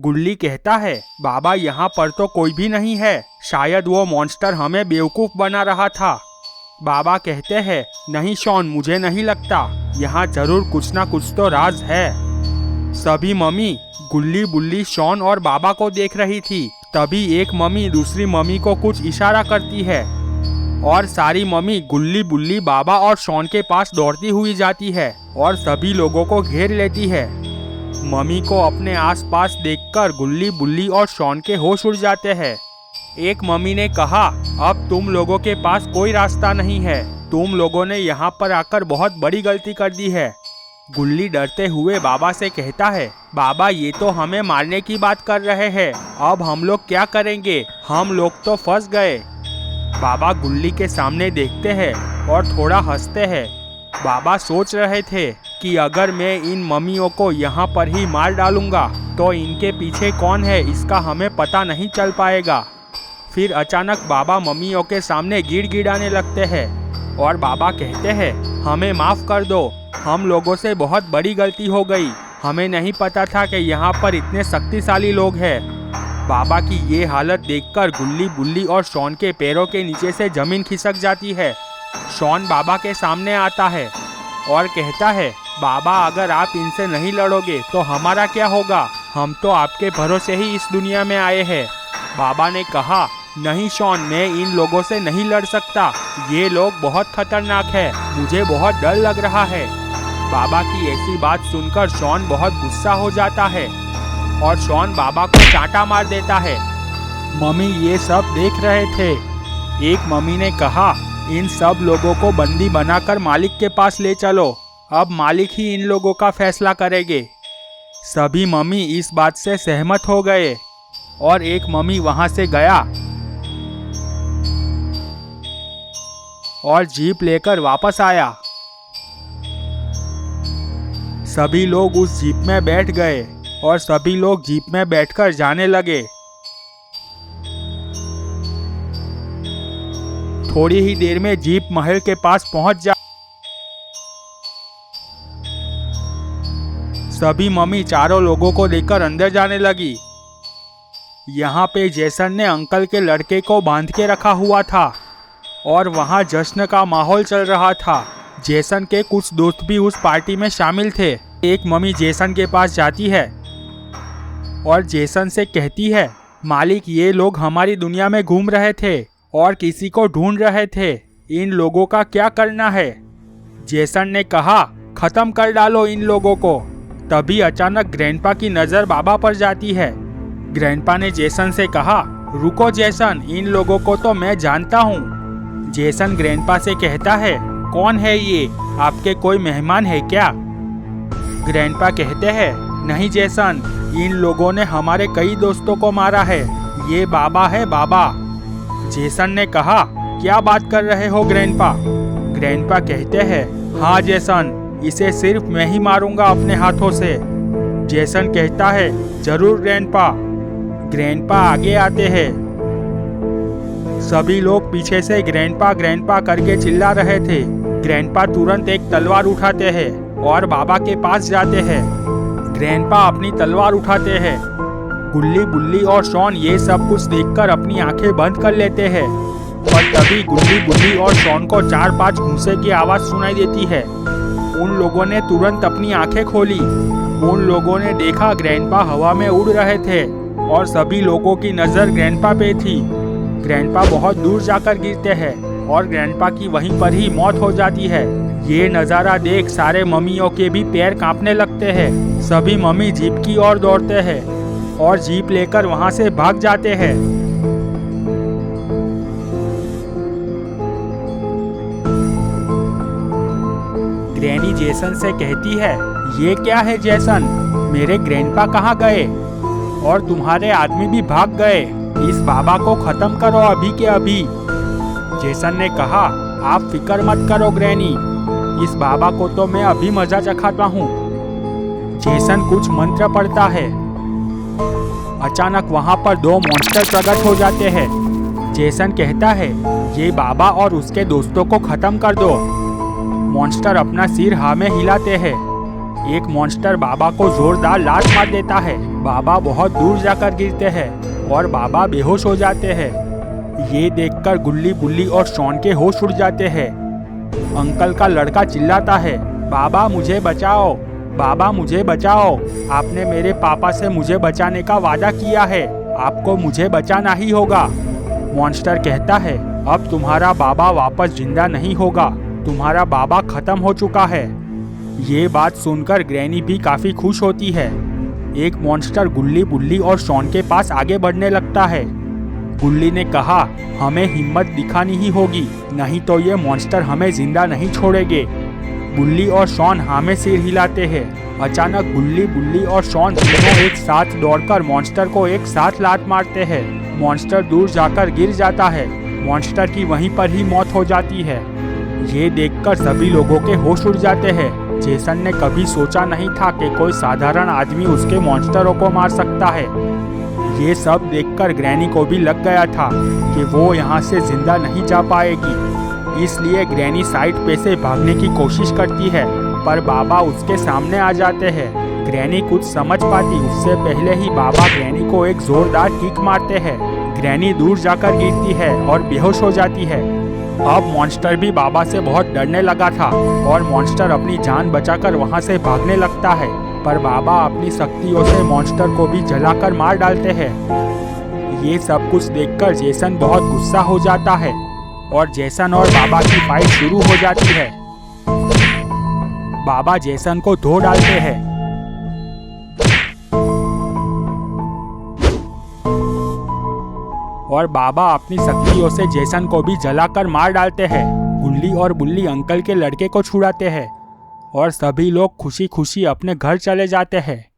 गुल्ली कहता है, बाबा यहाँ पर तो कोई भी नहीं है, शायद वो मॉन्स्टर हमें बेवकूफ़ बना रहा था। बाबा कहते हैं, नहीं शॉन, मुझे नहीं लगता, यहाँ जरूर कुछ ना कुछ तो राज है। सभी मम्मी गुल्ली बुल्ली शॉन और बाबा को देख रही थी। तभी एक मम्मी दूसरी मम्मी को कुछ इशारा करती है और सारी मम्मी गुल्ली बुल्ली बाबा और शॉन के पास दौड़ती हुई जाती है और सभी लोगों को घेर लेती है। मम्मी को अपने आसपास देखकर गुल्ली बुल्ली और शॉन के होश उड़ जाते हैं। एक मम्मी ने कहा, अब तुम लोगों के पास कोई रास्ता नहीं है, तुम लोगों ने यहाँ पर आकर बहुत बड़ी गलती कर दी है। गुल्ली डरते हुए बाबा से कहता है, बाबा ये तो हमें मारने की बात कर रहे हैं, अब हम लोग क्या करेंगे, हम लोग तो फंस गए। बाबा गुल्ली के सामने देखते हैं और थोड़ा हंसते हैं। बाबा सोच रहे थे कि अगर मैं इन मम्मियों को यहाँ पर ही मार डालूंगा तो इनके पीछे कौन है इसका हमें पता नहीं चल पाएगा। फिर अचानक बाबा मम्मियों के सामने गिड़गिड़ाने लगते हैं और बाबा कहते हैं, हमें माफ़ कर दो, हम लोगों से बहुत बड़ी गलती हो गई, हमें नहीं पता था कि यहाँ पर इतने शक्तिशाली लोग हैं। बाबा की ये हालत देखकर गुल्ली बुल्ली और शॉन के पैरों के नीचे से ज़मीन खिसक जाती है। शॉन बाबा के सामने आता है और कहता है, बाबा अगर आप इनसे नहीं लड़ोगे तो हमारा क्या होगा, हम तो आपके भरोसे ही इस दुनिया में आए हैं। बाबा ने कहा, नहीं शॉन, मैं इन लोगों से नहीं लड़ सकता, ये लोग बहुत खतरनाक है, मुझे बहुत डर लग रहा है। बाबा की ऐसी बात सुनकर शॉन बहुत गुस्सा हो जाता है और शॉन बाबा को चांटा मार देता है। मम्मी ये सब देख रहे थे। एक मम्मी ने कहा, इन सब लोगों को बंदी बनाकर मालिक के पास ले चलो, अब मालिक ही इन लोगों का फैसला करेंगे। सभी मम्मी इस बात से सहमत हो गए और एक मम्मी वहां से गया और जीप लेकर वापस आया। सभी लोग उस जीप में बैठ गए और सभी लोग जीप में बैठकर जाने लगे। थोड़ी ही देर में जीप महल के पास पहुंच जा। सभी मम्मी चारों लोगों को लेकर अंदर जाने लगी। यहाँ पे जेसन ने अंकल के लड़के को बांध के रखा हुआ था और वहाँ जश्न का माहौल चल रहा था। जेसन के कुछ दोस्त भी उस पार्टी में शामिल थे। एक मम्मी जेसन के पास जाती है और जेसन से कहती है, मालिक ये लोग हमारी दुनिया में घूम रहे थे और किसी को ढूंढ रहे थे, इन लोगों का क्या करना है। जेसन ने कहा, खत्म कर डालो इन लोगों को। तभी अचानक ग्रैंडपा की नज़र बाबा पर जाती है। ग्रैंडपा ने जेसन से कहा, रुको जेसन, इन लोगों को तो मैं जानता हूँ। जेसन ग्रैंडपा से कहता है, कौन है ये, आपके कोई मेहमान है क्या। ग्रैंडपा कहते हैं, नहीं जेसन, इन लोगों ने हमारे कई दोस्तों को मारा है, ये बाबा है बाबा। जेसन ने कहा, क्या बात कर रहे हो ग्रैंडपा। ग्रैंडपा कहते हैं, हाँ जेसन, इसे सिर्फ मैं ही मारूंगा अपने हाथों से। जेसन कहता है, जरूर ग्रैंडपा। ग्रैंडपा आगे आते हैं। सभी लोग पीछे से ग्रैंडपा ग्रैंडपा करके चिल्ला रहे थे। ग्रैंडपा तुरंत एक तलवार उठाते हैं और बाबा के पास जाते हैं। ग्रैंडपा अपनी तलवार उठाते हैं। गुल्ली बुल्ली और शॉन ये सब कुछ देखकर अपनी आंखें बंद कर लेते हैं। पर तभी गुल्ली बुल्ली और शॉन को 4-5 घूंसे की आवाज़ सुनाई देती है। उन लोगों ने तुरंत अपनी आंखें खोली। उन लोगों ने देखा ग्रैंडपा हवा में उड़ रहे थे और सभी लोगों की नज़र ग्रैंडपा पे थी। ग्रैंडपा बहुत दूर जाकर गिरते हैं और ग्रैंडपा की वहीं पर ही मौत हो जाती है। ये नज़ारा देख सारे मम्मियों के भी पैर कांपने लगते हैं। सभी मम्मी जीप की ओर दौड़ते हैं और जीप लेकर वहां से भाग जाते हैं। ग्रैनी जेसन से कहती है, ये क्या है जेसन, मेरे ग्रैंडपा कहाँ गए और तुम्हारे आदमी भी भाग गए, इस बाबा को खत्म करो अभी के अभी। जेसन ने कहा, आप फिक्र मत करो ग्रैनी, इस बाबा को तो मैं अभी मजा चखाता हूँ। जेसन कुछ मंत्र पढ़ता है। अचानक वहाँ पर 2 मॉन्स्टर प्रकट हो जाते हैं। जेसन कहता है, ये बाबा और उसके दोस्तों को खत्म कर दो। मॉन्स्टर अपना सिर हाँ में हिलाते हैं एक मॉन्स्टर बाबा को जोरदार लात मार देता है। बाबा बहुत दूर जाकर गिरते हैं और बाबा बेहोश हो जाते हैं। ये देखकर गुल्ली बुल्ली और शॉन के होश उड़ जाते हैं। अंकल का लड़का चिल्लाता है, बाबा मुझे बचाओ, बाबा मुझे बचाओ, आपने मेरे पापा से मुझे बचाने का वादा किया है, आपको मुझे बचाना ही होगा। मॉन्स्टर कहता है, अब तुम्हारा बाबा वापस जिंदा नहीं होगा, तुम्हारा बाबा खत्म हो चुका है। ये बात सुनकर ग्रैनी भी काफी खुश होती है। एक मॉन्स्टर गुल्ली बुल्ली और शॉन के पास आगे बढ़ने लगता है। गुल्ली ने कहा, हमें हिम्मत दिखानी ही होगी, नहीं तो ये मॉन्स्टर हमें जिंदा नहीं छोड़ेंगे। गुल्ली और शॉन हाँ में सिर हिलाते हैं। अचानक गुल्ली बुल्ली और शॉन तीनों एक साथ दौड़कर मॉन्स्टर को एक साथ लात मारते हैं। मॉन्स्टर दूर जाकर गिर जाता है। मॉन्स्टर की वहीं पर ही मौत हो जाती है। ये देखकर सभी लोगों के होश उड़ जाते हैं। जेसन ने कभी सोचा नहीं था कि कोई साधारण आदमी उसके मॉन्स्टरों को मार सकता है। ये सब देखकर ग्रैनी को भी लग गया था कि वो यहाँ से जिंदा नहीं जा पाएगी। इसलिए ग्रैनी साइड पे से भागने की कोशिश करती है, पर बाबा उसके सामने आ जाते हैं। ग्रैनी कुछ समझ पाती उससे पहले ही बाबा ग्रैनी को एक जोरदार किक मारते हैं। ग्रैनी दूर जाकर गिरती है और बेहोश हो जाती है। अब मॉन्स्टर भी बाबा से बहुत डरने लगा था और मॉन्स्टर अपनी जान बचाकर वहां से भागने लगता है, पर बाबा अपनी शक्तियों से मॉन्स्टर को भी जलाकर मार डालते हैं। ये सब कुछ देखकर जेसन बहुत गुस्सा हो जाता है और जेसन और बाबा की फाइट शुरू हो जाती है। बाबा जेसन को धो डालते हैं। और बाबा अपनी शक्तियों से जेसन को भी जलाकर मार डालते हैं। गुल्ली और बुल्ली अंकल के लड़के को छुड़ाते हैं और सभी लोग खुशी खुशी अपने घर चले जाते हैं।